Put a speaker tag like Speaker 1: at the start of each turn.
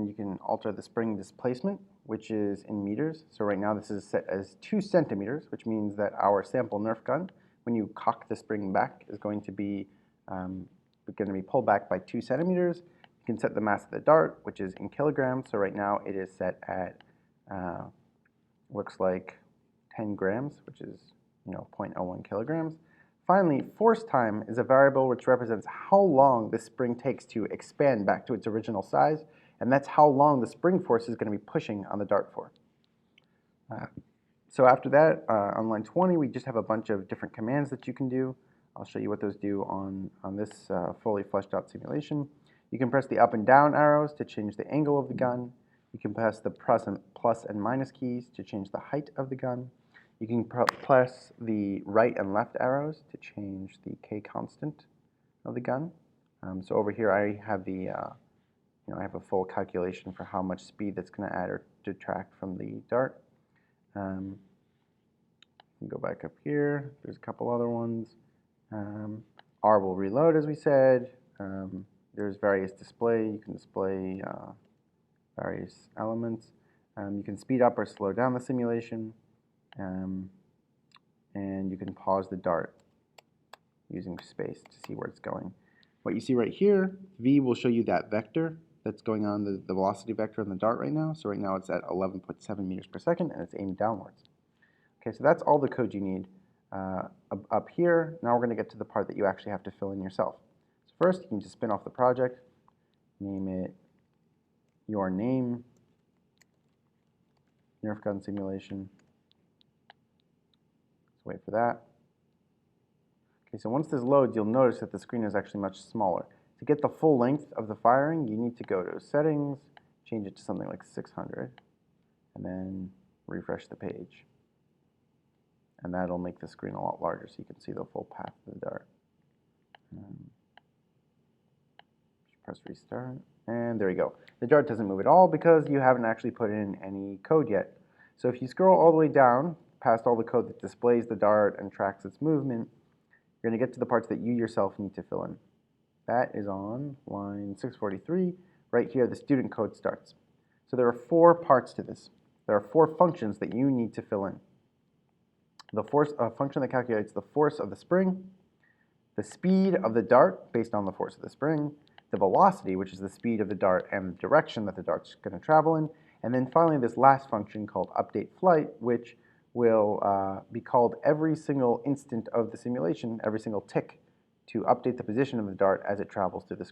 Speaker 1: you can alter the spring displacement, which is in meters. So right now this is set as 2 centimeters, which means that our sample Nerf gun, when you cock the spring back, is going to be pulled back by 2 centimeters. You can set the mass of the dart, which is in kilograms. So right now it is set at, looks like 10 grams, which is 0.01 kilograms. Finally, force time is a variable which represents how long the spring takes to expand back to its original size, and that's how long the spring force is going to be pushing on the dart for. So after that, on line 20, we just have a bunch of different commands that you can do. I'll show you what those do on this fully fleshed out simulation. You can press the up and down arrows to change the angle of the gun. You can press the plus and minus keys to change the height of the gun. You can press the right and left arrows to change the K constant of the gun. So over here I have the, I have a full calculation for how much speed that's going to add or detract from the dart. You can go back up here. There's a couple other ones. R will reload, as we said. There's various display. You can display various elements. You can speed up or slow down the simulation. And you can pause the dart using space to see where it's going. What you see right here, V will show you that vector that's going on, the velocity vector on the dart right now. So right now it's at 11.7 meters per second and it's aimed downwards. Okay, so that's all the code you need up here. Now we're going to get to the part that you actually have to fill in yourself. So first, you can just spin off the project, name it your name, Nerf gun simulation. Wait for that. Okay, so once this loads, you'll notice that the screen is actually much smaller. To get the full length of the firing, you need to go to Settings, change it to something like 600, and then refresh the page. And that'll make the screen a lot larger so you can see the full path of the dart. Press restart, and there you go. The dart doesn't move at all because you haven't actually put in any code yet. So if you scroll all the way down, past all the code that displays the dart and tracks its movement, you're going to get to the parts that you yourself need to fill in. That is on line 643. Right here, the student code starts. So there are 4 parts to this. There are 4 functions that you need to fill in. The force function that calculates the force of the spring, the speed of the dart based on the force of the spring, the velocity, which is the speed of the dart and the direction that the dart's going to travel in, and then finally this last function called update flight, which will be called every single instant of the simulation, every single tick, to update the position of the dart as it travels through the screen.